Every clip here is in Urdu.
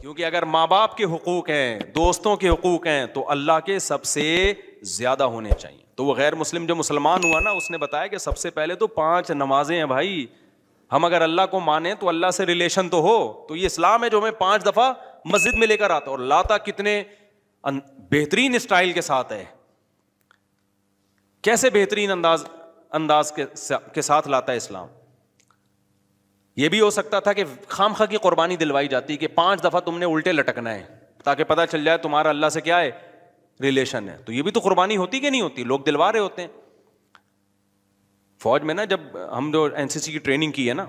کیونکہ اگر ماں باپ کے حقوق ہیں, دوستوں کے حقوق ہیں, تو اللہ کے سب سے زیادہ ہونے چاہیے. تو وہ غیر مسلم جو مسلمان ہوا نا, اس نے بتایا کہ سب سے پہلے تو 5 نمازیں ہیں بھائی. ہم اگر اللہ کو مانیں تو اللہ سے ریلیشن تو ہو. تو یہ اسلام ہے جو ہمیں 5 دفعہ مسجد میں لے کر آتا, اور لاتا کتنے بہترین اسٹائل کے ساتھ ہے. کیسے بہترین انداز کے ساتھ لاتا ہے اسلام. یہ بھی ہو سکتا تھا کہ خام خواہ کی قربانی دلوائی جاتی کہ 5 دفعہ تم نے الٹے لٹکنا ہے تاکہ پتہ چل جائے تمہارا اللہ سے کیا ہے, ریلیشن ہے. تو یہ بھی تو قربانی ہوتی کہ نہیں ہوتی, لوگ دلوا رہے ہوتے ہیں. فوج میں نا, جب ہم جو NCC کی ٹریننگ کی ہے نا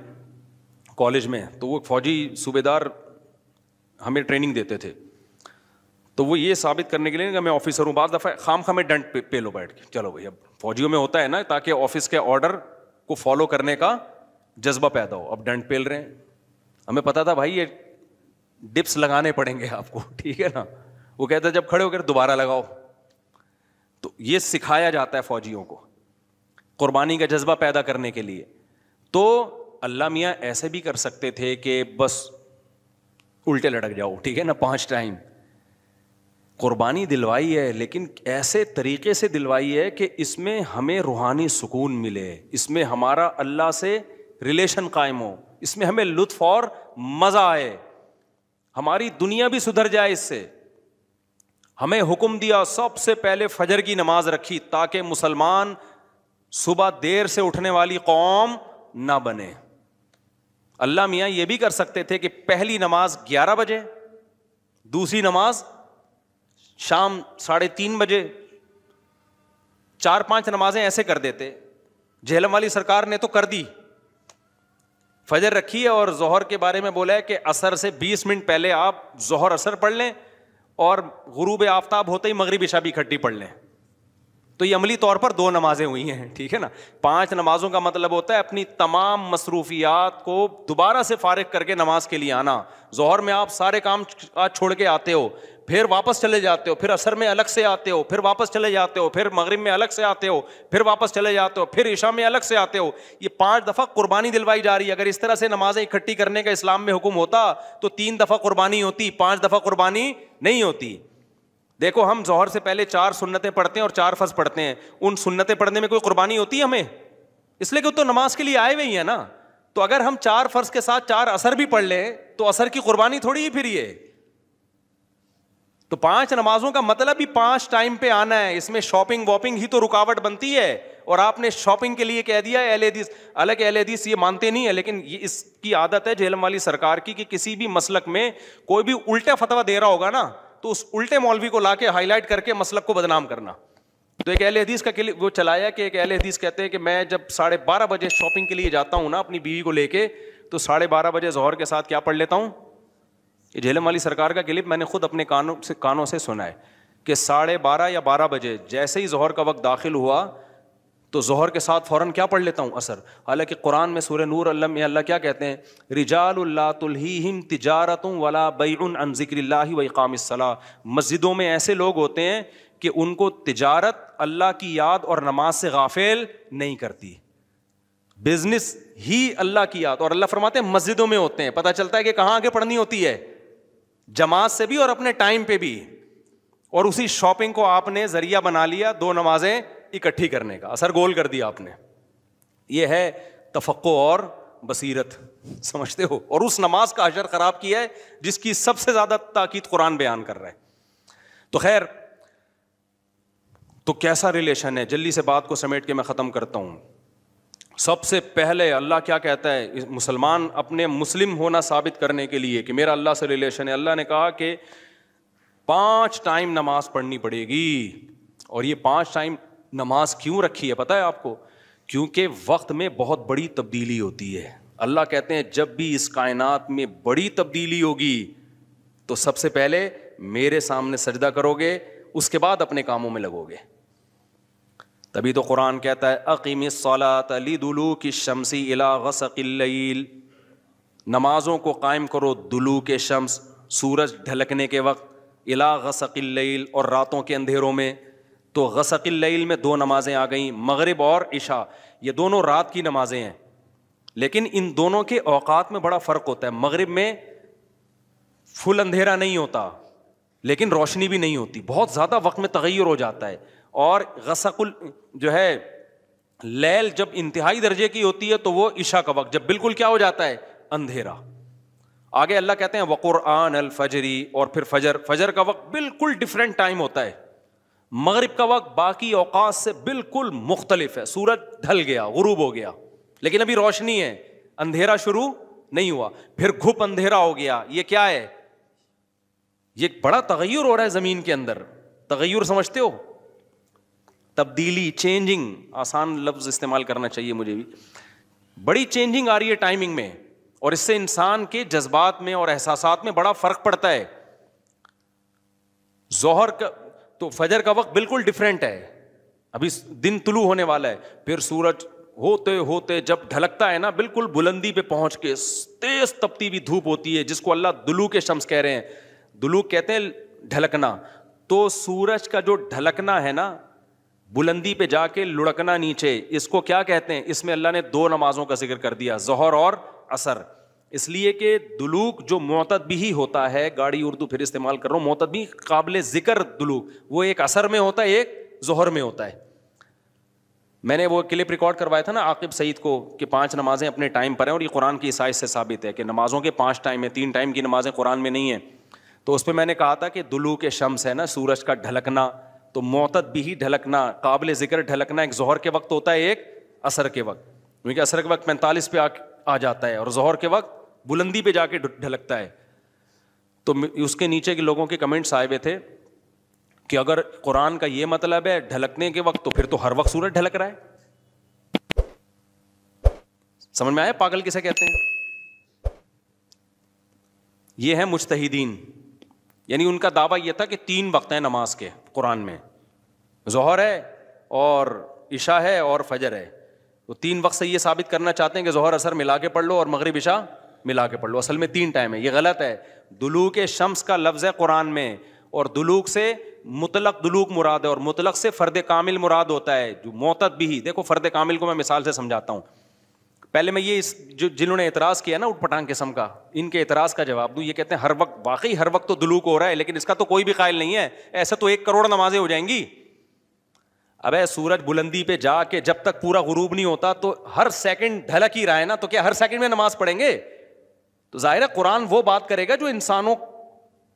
کالج میں, تو وہ فوجی صوبے دار ہمیں ٹریننگ دیتے تھے. تو وہ یہ ثابت کرنے کے لیے کہ میں آفیسر ہوں, بعض دفعہ خام خواہ میں ڈنڈ پہ لو بیٹھ کے, چلو بھائی. اب فوجیوں میں ہوتا ہے نا, تاکہ آفس کے آرڈر کو فالو کرنے کا جذبہ پیدا ہو. اب ڈنڈ پیل رہے ہیں, ہمیں پتا تھا بھائی یہ ڈپس لگانے پڑیں گے آپ کو, ٹھیک ہے نا. وہ کہتا ہے جب کھڑے ہو کر دوبارہ لگاؤ. تو یہ سکھایا جاتا ہے فوجیوں کو قربانی کا جذبہ پیدا کرنے کے لیے. تو اللہ میاں ایسے بھی کر سکتے تھے کہ بس الٹے لٹک جاؤ, ٹھیک ہے نا, 5 ٹائم قربانی دلوائی ہے, لیکن ایسے طریقے سے دلوائی ہے کہ اس میں ہمیں روحانی سکون ملے, اس میں ہمارا اللہ سے ریلیشن قائم ہو, اس میں ہمیں لطف اور مزہ آئے, ہماری دنیا بھی سدھر جائے اس سے. ہمیں حکم دیا سب سے پہلے فجر کی نماز رکھی تاکہ مسلمان صبح دیر سے اٹھنے والی قوم نہ بنے. اللہ میاں یہ بھی کر سکتے تھے کہ پہلی نماز 11 بجے, دوسری نماز شام 3:30 بجے, 4-5 نمازیں ایسے کر دیتے. جہلم والی سرکار نے تو کر دی, فجر رکھی ہے اور ظہر کے بارے میں بولا ہے کہ عصر سے 20 منٹ پہلے آپ ظہر عصر پڑھ لیں, اور غروب آفتاب ہوتے ہی مغرب عشاء بھی اکٹھی پڑھ لیں. تو یہ عملی طور پر 2 نمازیں ہوئی ہیں, ٹھیک ہے نا. 5 نمازوں کا مطلب ہوتا ہے اپنی تمام مصروفیات کو دوبارہ سے فارغ کر کے نماز کے لیے آنا. ظہر میں آپ سارے کام چھوڑ کے آتے ہو, پھر واپس چلے جاتے ہو, پھر عصر میں الگ سے آتے ہو, پھر واپس چلے جاتے ہو, پھر مغرب میں الگ سے آتے ہو, پھر واپس چلے جاتے ہو, پھر عشاء میں الگ سے آتے ہو. یہ 5 دفعہ قربانی دلوائی جا رہی ہے. اگر اس طرح سے نمازیں اکٹھی کرنے کا اسلام میں حکم ہوتا تو 3 دفعہ قربانی ہوتی, 5 دفعہ قربانی نہیں ہوتی. دیکھو ہم ظہر سے پہلے 4 سنتیں پڑھتے ہیں اور 4 فرض پڑھتے ہیں. ان سنتیں پڑھنے میں کوئی قربانی ہوتی ہے ہمیں؟ اس لیے کہ تو نماز کے لیے آئے ہوئے ہی ہیں نا. تو اگر ہم 4 فرض کے ساتھ 4 عصر بھی پڑھ لیں تو عصر کی قربانی تھوڑی ہی پھر یہ. تو 5 نمازوں کا مطلب بھی 5 ٹائم پہ آنا ہے. اس میں شاپنگ واپنگ ہی تو رکاوٹ بنتی ہے, اور آپ نے شاپنگ کے لیے کہہ دیا ہے اہل حدیث. حالانکہ اہل حدیث یہ مانتے نہیں ہے, لیکن یہ اس کی عادت ہے جہلم والی سرکار کی کہ کسی بھی مسلک میں کوئی بھی الٹا فتویٰ دے رہا ہوگا نا, تو اس الٹے مولوی کو لا کے ہائی لائٹ کر کے مسلک کو بدنام کرنا. تو ایک اہل حدیث کا وہ چلایا کہ ایک اہل حدیث کہتے ہیں کہ میں جب 12:30 بجے شاپنگ کے لیے جاتا ہوں نا اپنی بیوی کو لے کے, تو 12:30 بجے ظہر کے ساتھ کیا پڑھ لیتا ہوں. یہ جہلم والی سرکار کا کلپ میں نے خود اپنے کانوں سے سنا ہے کہ 12:30 یا 12 بجے جیسے ہی ظہر کا وقت داخل ہوا تو ظہر کے ساتھ فوراً کیا پڑھ لیتا ہوں, عصر. حالانکہ قرآن میں سورہ نور اللہ کیا کہتے ہیں, رجال لا تلہیہم تجارت ولا بیع عن ذکر اللہ واقام الصلاۃ. مسجدوں میں ایسے لوگ ہوتے ہیں کہ ان کو تجارت اللہ کی یاد اور نماز سے غافل نہیں کرتی, بزنس ہی اللہ کی یاد. اور اللہ فرماتے ہیں مسجدوں میں ہوتے ہیں. پتہ چلتا ہے کہ کہاں آگے پڑھنی ہوتی ہے, جماعت سے بھی اور اپنے ٹائم پہ بھی. اور اسی شاپنگ کو آپ نے ذریعہ بنا لیا 2 نمازیں اکٹھی کرنے کا, اثر گول کر دیا آپ نے. یہ ہے تفقع اور بصیرت, سمجھتے ہو. اور اس نماز کا اجر خراب کیا ہے جس کی سب سے زیادہ تاکید قرآن بیان کر رہا ہے. تو خیر, تو کیسا ریلیشن ہے, جلدی سے بات کو سمیٹ کے میں ختم کرتا ہوں. سب سے پہلے اللہ کیا کہتا ہے, مسلمان اپنے مسلم ہونا ثابت کرنے کے لیے کہ میرا اللہ سے ریلیشن ہے, اللہ نے کہا کہ 5 ٹائم نماز پڑھنی پڑے گی. اور یہ 5 ٹائم نماز کیوں رکھی ہے پتہ ہے آپ کو؟ کیونکہ وقت میں بہت بڑی تبدیلی ہوتی ہے. اللہ کہتے ہیں جب بھی اس کائنات میں بڑی تبدیلی ہوگی تو سب سے پہلے میرے سامنے سجدہ کرو گے, اس کے بعد اپنے کاموں میں لگو گے. تبھی تو قرآن کہتا ہے اقیم الصلاۃ لدلوک الشمس الی غسق اللیل, نمازوں کو قائم کرو دلوک شمس, سورج ڈھلکنے کے وقت, الی غسق اللیل, اور راتوں کے اندھیروں میں. تو غسق اللیل میں 2 نمازیں آ گئیں, مغرب اور عشاء. یہ دونوں رات کی نمازیں ہیں, لیکن ان دونوں کے اوقات میں بڑا فرق ہوتا ہے. مغرب میں فل اندھیرا نہیں ہوتا لیکن روشنی بھی نہیں ہوتی, بہت زیادہ وقت میں تغیر ہو جاتا ہے. اور غسق جو ہے لیل جب انتہائی درجے کی ہوتی ہے تو وہ عشاء کا وقت جب بالکل کیا ہو جاتا ہے, اندھیرا. آگے اللہ کہتے ہیں وقرآن الفجری, اور پھر فجر کا وقت بالکل ڈفرینٹ ٹائم ہوتا ہے. مغرب کا وقت باقی اوقات سے بالکل مختلف ہے. سورج ڈھل گیا, غروب ہو گیا, لیکن ابھی روشنی ہے, اندھیرا شروع نہیں ہوا. پھر گھپ اندھیرا ہو گیا. یہ کیا ہے؟ یہ بڑا تغیر ہو رہا ہے زمین کے اندر. تغیر سمجھتے ہو؟ تبدیلی, چینجنگ, آسان لفظ استعمال کرنا چاہیے مجھے بھی. بڑی چینجنگ آ رہی ہے ٹائمنگ میں, اور اس سے انسان کے جذبات میں اور احساسات میں بڑا فرق پڑتا ہے. ظہر کا تو فجر کا وقت بالکل ڈفرینٹ ہے, ابھی دن طلوع ہونے والا ہے. پھر سورج ہوتے ہوتے جب ڈھلکتا ہے نا, بالکل بلندی پہ پہنچ کے تیز تپتی ہوئی دھوپ ہوتی ہے, جس کو اللہ دلوک شمس کہہ رہے ہیں. دلوک کہتے ہیں ڈھلکنا. تو سورج کا جو ڈھلکنا ہے نا, بلندی پہ جا کے لڑکنا نیچے, اس کو کیا کہتے ہیں؟ اس میں اللہ نے 2 نمازوں کا ذکر کر دیا, ظہر اور عصر. اس لیے کہ دلوک جو معتد بھی ہوتا ہے, گاڑی اردو پھر استعمال کر رہا ہوں, معتد بھی قابل ذکر دلوک, وہ ایک عصر میں ہوتا ہے, ایک ظہر میں ہوتا ہے. میں نے وہ کلپ ریکارڈ کروایا تھا نا عاقب سعید کو کہ 5 نمازیں اپنے ٹائم پر ہیں, اور یہ قرآن کی عیسائی سے ثابت ہے کہ نمازوں کے 5 ٹائم ہیں, 3 ٹائم کی نمازیں قرآن میں نہیں ہیں. تو اس پہ میں نے کہا تھا کہ دلوک شمس ہے نا, سورج کا ڈھلکنا, تو معتد بھی ڈھلکنا, قابل ذکر ڈھلکنا ایک ظہر کے وقت ہوتا ہے, ایک عصر کے وقت. کیونکہ عصر کے وقت 45 پہ آ جاتا ہے, اور ظہر کے وقت بلندی پہ جا کے ڈھلکتا ہے. تو اس کے نیچے کے لوگوں کے کمنٹس آئے ہوئے تھے کہ اگر قرآن کا یہ مطلب ہے ڈھلکنے کے وقت, تو پھر تو ہر وقت سورج ڈھلک رہا ہے. سمجھ میں آیا پاگل کسے کہتے ہیں؟ یہ ہے مجتہدین, یعنی ان کا دعویٰ یہ تھا کہ 3 وقت ہیں نماز کے قرآن میں, ظہر ہے اور عشاء ہے اور فجر ہے. تو 3 وقت سے یہ ثابت کرنا چاہتے ہیں کہ ظہر عصر ملا کے پڑھ لو اور مغرب عشاء ملا کے پڑھ لو. اصل میں 3 ٹائم ہے, یہ غلط ہے. دلوک شمس کا لفظ ہے قرآن میں, اور دلوک سے مطلق دلوک مراد ہے, اور مطلق سے فرد کامل مراد ہوتا ہے. جو معتد بھی, دیکھو فرد کامل کو میں مثال سے سمجھاتا ہوں. پہلے میں یہ جنہوں نے اعتراض کیا نا اٹھ پٹانگ قسم کا, ان کے اعتراض کا جواب دوں. یہ کہتے ہیں ہر وقت, واقعی ہر وقت تو دلوک ہو رہا ہے, لیکن اس کا تو کوئی بھی قائل نہیں ہے. ایسے تو 1 کروڑ نمازیں ہو جائیں گی. ابے سورج بلندی پہ جا کے جب تک پورا غروب نہیں ہوتا تو ہر سیکنڈ ڈھلک ہی رہا ہے نا, تو کیا ہر سیکنڈ میں نماز پڑھیں گے؟ تو ظاہر ہے قرآن وہ بات کرے گا جو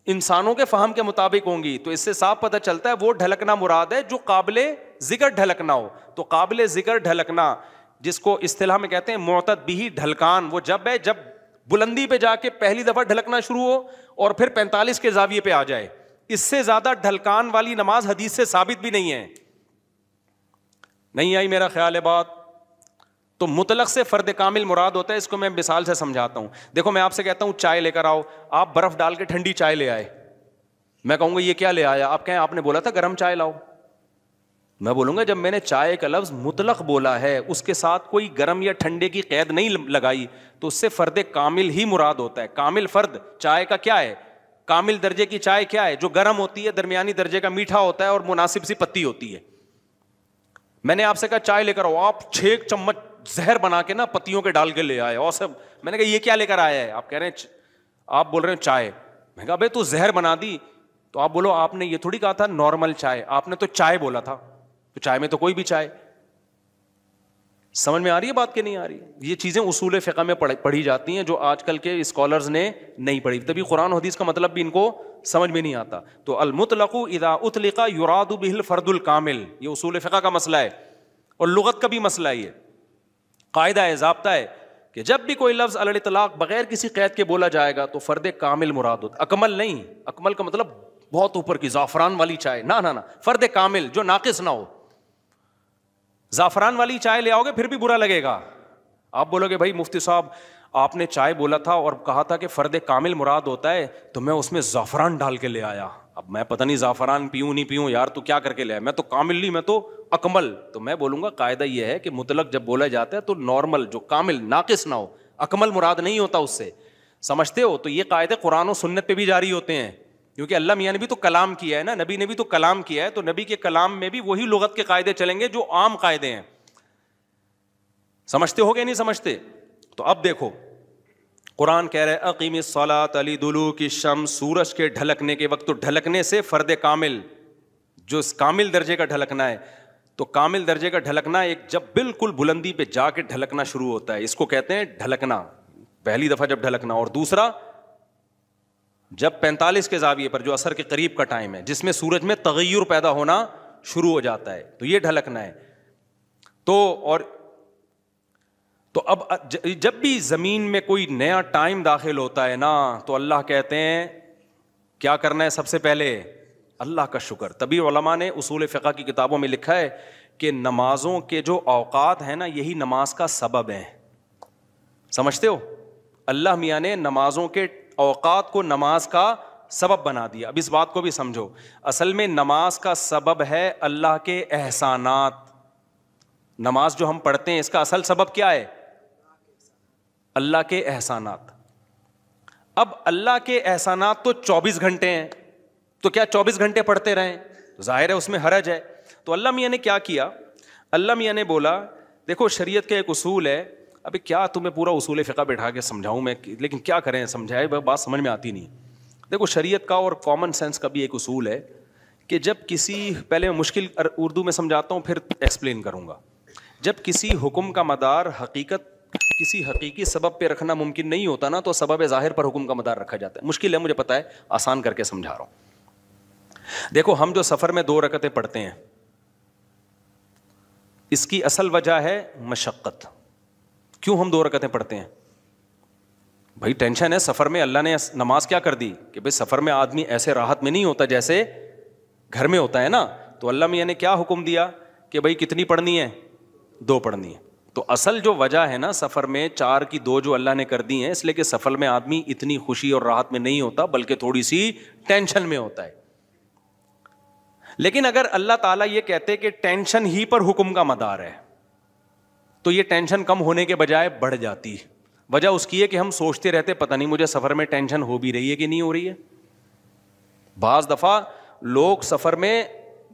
انسانوں کے فہم کے مطابق ہوں گی. تو اس سے صاف پتہ چلتا ہے وہ ڈھلکنا مراد ہے جو قابل ذکر ڈھلکنا ہو. تو قابل ذکر ڈھلکنا, جس کو اصطلاح میں کہتے ہیں معتد بھی ڈھلکان, وہ جب ہے جب بلندی پہ جا کے پہلی دفعہ ڈھلکنا شروع ہو اور پھر 45 کے زاویے پہ آ جائے. اس سے زیادہ ڈھلکان والی نماز حدیث سے ثابت بھی نہیں ہے. نہیں آئی میرا خیال ہے بات؟ تو مطلق سے فرد کامل مراد ہوتا ہے. اس کو میں مثال سے سمجھاتا ہوں. دیکھو میں آپ سے کہتا ہوں چائے لے کر آؤ, آپ برف ڈال کے ٹھنڈی چائے لے آئے, میں کہوں گا یہ کیا لے آیا؟ آپ کہیں آپ نے بولا تھا گرم چائے لاؤ. میں بولوں گا جب میں نے چائے کا لفظ مطلق بولا ہے, اس کے ساتھ کوئی گرم یا ٹھنڈے کی قید نہیں لگائی, تو اس سے فرد کامل ہی مراد ہوتا ہے. کامل فرد چائے کا کیا ہے؟ کامل درجے کی چائے کیا ہے؟ جو گرم ہوتی ہے, درمیانی درجے کا میٹھا ہوتا ہے اور مناسب سی پتی ہوتی ہے. میں نے آپ سے کہا چائے لے کر آؤ, آپ 6 چمچ زہر بنا کے نا پتیوں کے ڈال کے لے آئے, اور سب میں نے کہا یہ کیا لے کر آیا ہے؟ آپ کہہ رہے ہیں, آپ بول رہے ہیں چائے. میں کہا بھائی تو زہر بنا دی, تو آپ بولو آپ نے یہ تھوڑی کہا تھا نارمل چائے, آپ نے تو چائے بولا تھا, تو چائے میں تو کوئی بھی چائے. سمجھ میں آ رہی ہے بات کہ نہیں آ رہی؟ یہ چیزیں اصول فقہ میں پڑھی جاتی ہیں جو آج کل کے اسکالرز نے نہیں پڑھی, تبھی قرآن و حدیث کا مطلب بھی ان کو سمجھ میں نہیں آتا. تو المطلق اذا اطلق یراد به الفرد الکامل, یہ اصول فقہ کا مسئلہ ہے اور لغت کا بھی مسئلہ ہے. یہ قاعدہ ہے, ضابطہ ہے کہ جب بھی کوئی لفظ علی الاطلاق بغیر کسی قید کے بولا جائے گا تو فرد کامل مراد ہوتا. اکمل نہیں, اکمل کا مطلب بہت اوپر کی زعفران والی چائے, نہ فرد کامل جو ناقص نہ ہو. زعفران والی چائے لے آؤ گے پھر بھی برا لگے گا. آپ بولو گے بھائی مفتی صاحب آپ نے چائے بولا تھا اور کہا تھا کہ فرد کامل مراد ہوتا ہے, تو میں اس میں زعفران ڈال کے لے آیا. اب میں پتہ نہیں زعفران پیوں نہیں پیوں یار, تو کیا کر کے لے آیا؟ میں تو کامل نہیں, میں تو اکمل. تو میں بولوں گا قاعدہ یہ ہے کہ مطلق جب بولا جاتا ہے تو نارمل جو کامل ناقص نہ ہو, اکمل مراد نہیں ہوتا اس سے. سمجھتے ہو؟ تو یہ قاعدے قرآن و سنت پہ بھی جاری ہوتے ہیں, کیونکہ اللہ میاں نے بھی تو کلام کیا ہے نا, نبی نے بھی تو کلام کیا ہے, تو نبی کے کلام میں بھی وہی لغت کے قاعدے چلیں گے جو عام قاعدے ہیں. سمجھتے ہو گے نہیں سمجھتے؟ تو اب دیکھو قرآن کہہ رہا ہے اقیم الصلاۃ لدلوک الشمس، سورج کے ڈھلکنے کے وقت. تو ڈھلکنے سے فرد کامل جو کامل درجے کا ڈھلکنا ہے، تو کامل درجے کا ڈھلکنا ایک جب بالکل بلندی پہ جا کے ڈھلکنا شروع ہوتا ہے، اس کو کہتے ہیں ڈھلکنا، پہلی دفعہ جب ڈھلکنا. اور دوسرا جب 45 کے زاویے پر جو عصر کے قریب کا ٹائم ہے جس میں سورج میں تغیر پیدا ہونا شروع ہو جاتا ہے، تو یہ ڈھلکنا ہے. تو اب جب بھی زمین میں کوئی نیا ٹائم داخل ہوتا ہے نا، تو اللہ کہتے ہیں کیا کرنا ہے سب سے پہلے؟ اللہ کا شکر. تبھی علماء نے اصول فقہ کی کتابوں میں لکھا ہے کہ نمازوں کے جو اوقات ہیں نا، یہی نماز کا سبب ہے. سمجھتے ہو؟ اللہ میاں نے نمازوں کے اوقات کو نماز کا سبب بنا دیا. اب اس بات کو بھی سمجھو، اصل میں نماز کا سبب ہے اللہ کے احسانات. نماز جو ہم پڑھتے ہیں اس کا اصل سبب کیا ہے؟ اللہ کے احسانات. اب اللہ کے احسانات تو 24 گھنٹے ہیں، تو کیا 24 گھنٹے پڑھتے رہیں؟ ظاہر ہے اس میں حرج ہے. تو اللہ میاں نے کیا کیا؟ اللہ میاں نے بولا دیکھو شریعت کا ایک اصول ہے. ابھی کیا تمہیں پورا اصول فقہ بیٹھا کے سمجھاؤں میں، لیکن کیا کریں، سمجھائے بات سمجھ میں آتی نہیں. دیکھو شریعت کا اور کامن سینس کا بھی ایک اصول ہے کہ جب کسی، پہلے میں مشکل اردو میں سمجھاتا ہوں پھر ایکسپلین کروں گا. جب کسی حکم کا مدار کسی حقیقی سبب پہ رکھنا ممکن نہیں ہوتا نا، تو سبب ظاہر پر حکم کا مدار رکھا جاتا ہے. مشکل ہے مجھے پتا ہے، آسان کر کے سمجھا رہا ہوں. دیکھو ہم جو سفر میں 2 رکعتیں پڑھتے ہیں، اس کی اصل وجہ ہے مشقت. کیوں ہم 2 رکعتیں پڑھتے ہیں؟ بھائی ٹینشن ہے سفر میں. اللہ نے نماز کیا کر دی کہ بھائی سفر میں آدمی ایسے راحت میں نہیں ہوتا جیسے گھر میں ہوتا ہے نا. تو اللہ میاں نے کیا حکم دیا کہ بھائی کتنی پڑھنی ہے؟ 2 پڑھنی ہے. تو اصل جو وجہ ہے نا سفر میں 4 کی 2 جو اللہ نے کر دی ہیں، اس لیے کہ سفر میں آدمی اتنی خوشی اور راحت میں نہیں ہوتا بلکہ تھوڑی سی ٹینشن میں ہوتا ہے. لیکن اگر اللہ تعالیٰ یہ کہتے کہ ٹینشن ہی پر حکم کا مدار ہے، تو یہ ٹینشن کم ہونے کے بجائے بڑھ جاتی. وجہ اس کی ہے کہ ہم سوچتے رہتے پتہ نہیں مجھے سفر میں ٹینشن ہو بھی رہی ہے کہ نہیں ہو رہی ہے. بعض دفعہ لوگ سفر میں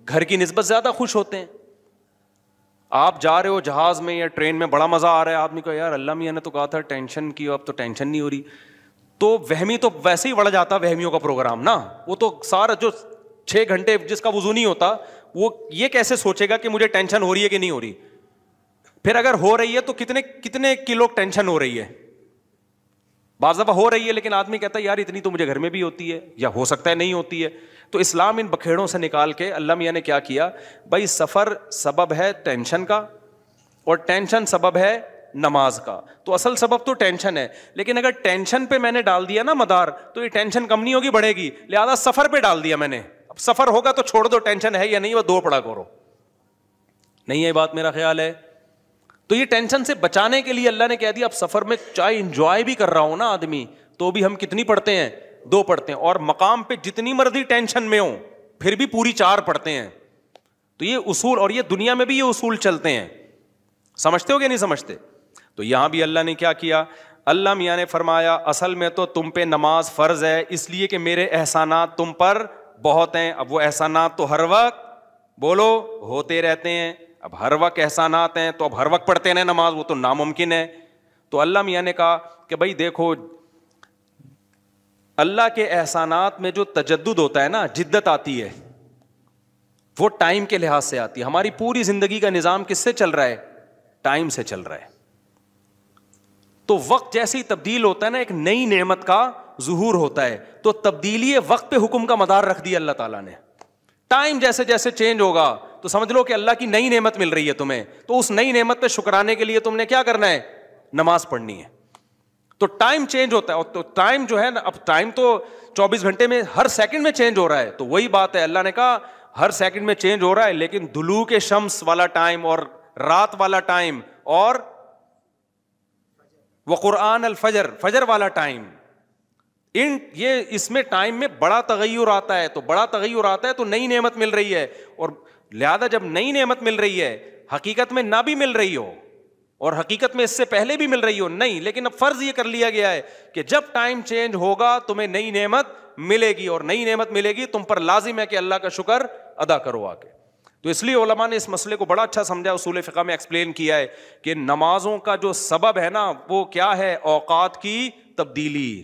گھر کی نسبت زیادہ خوش ہوتے ہیں. آپ جا رہے ہو جہاز میں یا ٹرین میں، بڑا مزہ آ رہا ہے آدمی کو، یار اللہ میاں نے تو کہا تھا ٹینشن کی، اب تو ٹینشن نہیں ہو رہی. تو وہمی تو ویسے ہی بڑھ جاتا وہمیوں کا پروگرام نا. وہ تو سارا جو 6 گھنٹے جس کا وضو نہیں ہوتا، وہ یہ کیسے سوچے گا کہ مجھے ٹینشن ہو رہی ہے کہ نہیں ہو رہی. پھر اگر ہو رہی ہے تو کتنے کلو ٹینشن ہو رہی ہے. بعض دفعہ ہو رہی ہے لیکن آدمی کہتا ہے یار اتنی تو مجھے گھر میں بھی ہوتی ہے، یا ہو سکتا ہے نہیں ہوتی ہے. تو اسلام ان بکھیڑوں سے نکال کے اللہ میاں نے کیا کیا، بھائی سفر سبب ہے ٹینشن کا اور ٹینشن سبب ہے نماز کا. تو اصل سبب تو ٹینشن ہے، لیکن اگر ٹینشن پہ میں نے ڈال دیا نا مدار، تو یہ ٹینشن کم نہیں ہوگی، بڑھے گی. لہذا سفر پہ ڈال دیا میں نے. اب سفر ہوگا تو چھوڑ دو، ٹینشن ہے یا نہیں وہ 2 پڑھا کرو. نہیں ہے بات میرا خیال ہے. تو یہ ٹینشن سے بچانے کے لیے اللہ نے کہہ دیا اب سفر میں چاہے انجوائے بھی کر رہا ہوں نا آدمی، تو بھی ہم کتنی پڑھتے ہیں؟ 2 پڑھتے ہیں. اور مقام پہ جتنی مرضی ٹینشن میں ہوں پھر بھی پوری 4 پڑھتے ہیں. تو یہ اصول، اور یہ دنیا میں بھی یہ اصول چلتے ہیں. سمجھتے ہو کہ نہیں سمجھتے؟ تو یہاں بھی اللہ نے کیا کیا، اللہ میاں نے فرمایا اصل میں تو تم پہ نماز فرض ہے اس لیے کہ میرے احسانات تم پر بہت ہیں. اب وہ احسانات تو ہر وقت بولو ہوتے رہتے ہیں. اب ہر وقت احسانات ہیں تو اب ہر وقت پڑھتے رہے نماز، وہ تو ناممکن ہے. تو اللہ میاں نے کہا کہ بھائی دیکھو اللہ کے احسانات میں جو تجدد ہوتا ہے نا، جدت آتی ہے، وہ ٹائم کے لحاظ سے آتی ہے. ہماری پوری زندگی کا نظام کس سے چل رہا ہے؟ ٹائم سے چل رہا ہے. تو وقت جیسے ہی تبدیل ہوتا ہے نا، ایک نئی نعمت کا ظہور ہوتا ہے. تو تبدیلی وقت پہ حکم کا مدار رکھ دیا اللہ تعالیٰ نے. ٹائم جیسے جیسے چینج ہوگا تو سمجھ لو کہ اللہ کی نئی نعمت مل رہی ہے تمہیں. تو اس نئی نعمت پہ شکرانے کے لیے تم نے کیا کرنا ہے؟ نماز پڑھنی ہے. تو ٹائم چینج ہوتا ہے. اور تو ٹائم جو ہے نا، اب ٹائم تو 24 گھنٹے میں ہر سیکنڈ میں چینج ہو رہا ہے. تو وہی بات ہے، اللہ نے کہا ہر سیکنڈ میں چینج ہو رہا ہے، لیکن دلوک شمس والا ٹائم اور رات والا ٹائم اور وقرآن الفجر، فجر والا ٹائم، یہ اس میں ٹائم میں بڑا تغیر آتا ہے. تو بڑا تغیر آتا ہے تو نئی نعمت مل رہی ہے. اور لہذا جب نئی نعمت مل رہی ہے، حقیقت میں نہ بھی مل رہی ہو اور حقیقت میں اس سے پہلے بھی مل رہی ہو نہیں، لیکن اب فرض یہ کر لیا گیا ہے کہ جب ٹائم چینج ہوگا تمہیں نئی نعمت ملے گی، اور نئی نعمت ملے گی تم پر لازم ہے کہ اللہ کا شکر ادا کرو آ کے. تو اس لیے علماء نے اس مسئلے کو بڑا اچھا سمجھا، اصول فقہ میں ایکسپلین کیا ہے کہ نمازوں کا جو سبب ہے نا وہ کیا ہے؟ اوقات کی تبدیلی.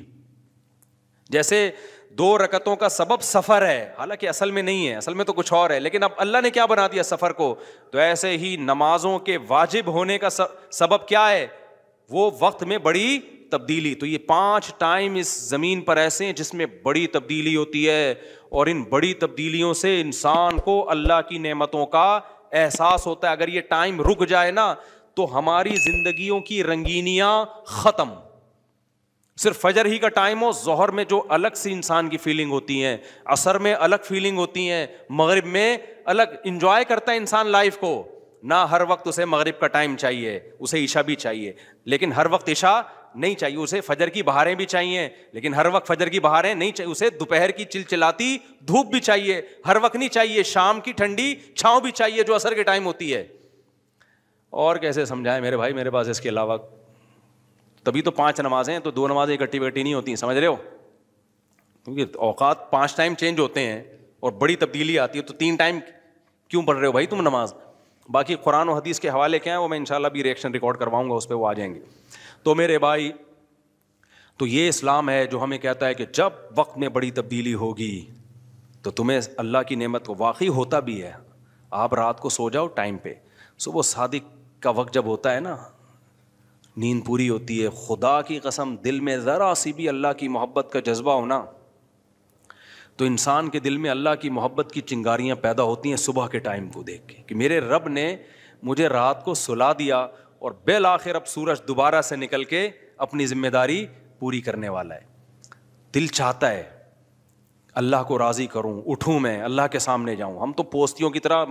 جیسے 2 رکعتوں کا سبب سفر ہے، حالانکہ اصل میں نہیں ہے، اصل میں تو کچھ اور ہے، لیکن اب اللہ نے کیا بنا دیا سفر کو. تو ایسے ہی نمازوں کے واجب ہونے کا سبب کیا ہے؟ وہ وقت میں بڑی تبدیلی. تو یہ 5 ٹائم اس زمین پر ایسے ہیں جس میں بڑی تبدیلی ہوتی ہے، اور ان بڑی تبدیلیوں سے انسان کو اللہ کی نعمتوں کا احساس ہوتا ہے. اگر یہ ٹائم رک جائے نا تو ہماری زندگیوں کی رنگینیاں ختم. صرف فجر ہی کا ٹائم ہو، ظہر میں جو الگ سی انسان کی فیلنگ ہوتی ہیں، عصر میں الگ فیلنگ ہوتی ہیں، مغرب میں الگ. انجوائے کرتا ہے انسان لائف کو، نہ ہر وقت اسے مغرب کا ٹائم چاہیے، اسے عشاء بھی چاہیے، لیکن ہر وقت عشاء نہیں چاہیے. اسے فجر کی بہاریں بھی چاہیے، لیکن ہر وقت فجر کی بہاریں نہیں چاہیے. اسے دوپہر کی چلچلاتی دھوپ بھی چاہیے، ہر وقت نہیں چاہیے. شام کی ٹھنڈی چھاؤں بھی چاہیے جو عصر کے ٹائم ہوتی ہے. اور کیسے سمجھائیں میرے بھائی، میرے پاس اس کے علاوہ تبھی تو 5 نمازیں ہیں، تو 2 نمازیں اکٹھی بیٹھی نہیں ہوتی ہیں، سمجھ رہے ہو؟ کیونکہ اوقات 5 ٹائم چینج ہوتے ہیں اور بڑی تبدیلی آتی ہے، تو 3 ٹائم کیوں پڑھ رہے ہو بھائی تم نماز؟ باقی قرآن و حدیث کے حوالے کیا ہیں وہ میں انشاءاللہ بھی ریئیکشن ریکارڈ کرواؤں گا، اس پہ وہ آ جائیں گے. تو میرے بھائی، تو یہ اسلام ہے جو ہمیں کہتا ہے کہ جب وقت میں بڑی تبدیلی ہوگی تو تمہیں اللہ کی نعمت کو واقعی ہوتا بھی ہے. آپ رات کو سو جاؤ ٹائم پہ، صبح صادق کا وقت جب ہوتا ہے نا، نیند پوری ہوتی ہے، خدا کی قسم دل میں ذرا سی بھی اللہ کی محبت کا جذبہ ہونا تو انسان کے دل میں اللہ کی محبت کی چنگاریاں پیدا ہوتی ہیں صبح کے ٹائم کو دیکھ کے، کہ میرے رب نے مجھے رات کو سلا دیا اور بالآخر اب سورج دوبارہ سے نکل کے اپنی ذمہ داری پوری کرنے والا ہے. دل چاہتا ہے اللہ کو راضی کروں، اٹھوں، میں اللہ کے سامنے جاؤں. ہم تو پوستیوں کی طرح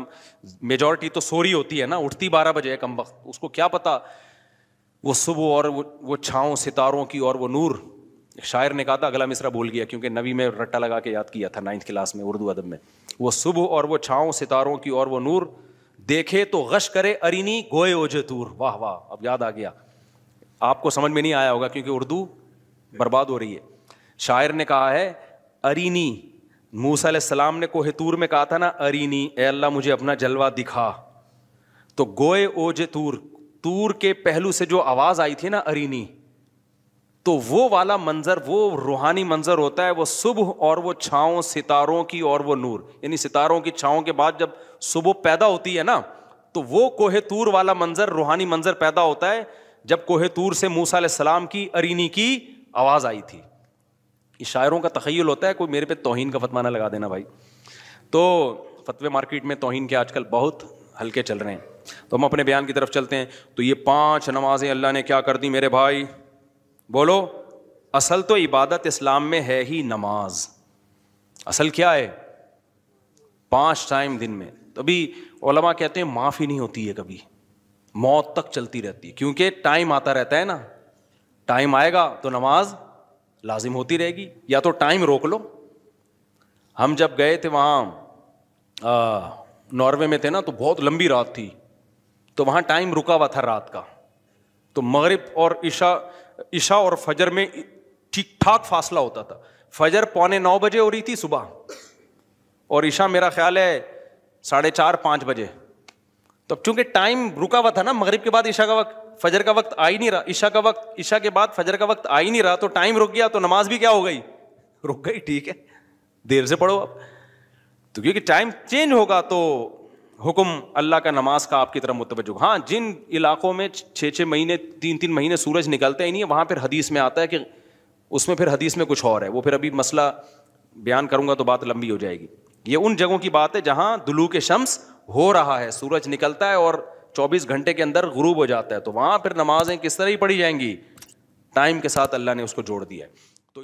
میجورٹی تو سو رہی ہوتی ہے نا، اٹھتی 12 بجے ہے کم وقت، اس کو کیا پتا وہ صبح اور وہ چھاؤں ستاروں کی اور وہ نور. شاعر نے کہا تھا، اگلا مصرع بھول گیا کیونکہ نوی میں رٹا لگا کے یاد کیا تھا 9th کلاس میں اردو ادب میں. وہ صبح اور وہ چھاؤں ستاروں کی اور وہ نور، دیکھے تو غش کرے ارینی گوئے اوجے تور. واہ واہ، اب یاد آ گیا. آپ کو سمجھ میں نہیں آیا ہوگا کیونکہ اردو برباد ہو رہی ہے. شاعر نے کہا ہے ارینی، موسیٰ علیہ السلام نے کوہ طور میں کہا تھا نا ارینی، اے اللہ مجھے اپنا جلوہ دکھا. تو گوئے اوجے تور، تور کے پہلو سے جو آواز آئی تھی نا ارینی، تو وہ والا منظر، وہ روحانی منظر ہوتا ہے وہ صبح اور وہ چھاؤں ستاروں کی اور وہ نور. یعنی ستاروں کی چھاؤں کے بعد جب صبح پیدا ہوتی ہے نا تو وہ کوہ طور والا منظر، روحانی منظر پیدا ہوتا ہے جب کوہ طور سے موسیٰ علیہ السلام کی ارینی کی آواز آئی تھی. یہ شاعروں کا تخیل ہوتا ہے، کوئی میرے پہ توہین کا فتویٰ نہ لگا دینا بھائی. تو فتوے مارکیٹ میں توہین کے آج کل بہت ہلکے چل رہے ہیں. تو ہم اپنے بیان کی طرف چلتے ہیں. تو یہ 5 نمازیں اللہ نے کیا کر دی میرے بھائی؟ بولو. اصل تو عبادت اسلام میں ہے ہی نماز. اصل کیا ہے؟ 5 ٹائم دن میں. تبھی علماء کہتے ہیں معاف ہی نہیں ہوتی ہے کبھی، موت تک چلتی رہتی ہے، کیونکہ ٹائم آتا رہتا ہے نا. ٹائم آئے گا تو نماز لازم ہوتی رہے گی، یا تو ٹائم روک لو. ہم جب گئے تھے وہاں ناروے میں تھے نا، تو بہت لمبی رات تھی، تو وہاں ٹائم رکا ہوا تھا رات کا. تو مغرب اور عشاء اور فجر میں ٹھیک ٹھاک فاصلہ ہوتا تھا. فجر 8:45 بجے ہو رہی تھی صبح، اور عشاء میرا خیال ہے 4:30-5 بجے. تو چونکہ ٹائم رکا ہوا تھا نا، مغرب کے بعد عشاء کا وقت، فجر کا وقت آ ہی نہیں رہا، عشاء کے بعد فجر کا وقت آ ہی نہیں رہا، تو ٹائم رک گیا، تو نماز بھی کیا ہو گئی؟ رک گئی. ٹھیک ہے، دیر سے پڑھو اب. تو کیونکہ ٹائم چینج ہوگا تو حکم اللہ کا نماز کا آپ کی طرف متوجہ. ہاں، جن علاقوں میں 6 مہینے 3 مہینے سورج نکلتا ہی نہیں ہے، وہاں پھر حدیث میں آتا ہے کہ اس میں پھر حدیث میں کچھ اور ہے، وہ پھر ابھی مسئلہ بیان کروں گا تو بات لمبی ہو جائے گی. یہ ان جگہوں کی بات ہے جہاں دلوک شمس ہو رہا ہے، سورج نکلتا ہے اور 24 گھنٹے کے اندر غروب ہو جاتا ہے، تو وہاں پھر نمازیں کس طرح ہی پڑھی جائیں گی؟ ٹائم کے ساتھ اللہ نے اس کو جوڑ دیا ہے. تو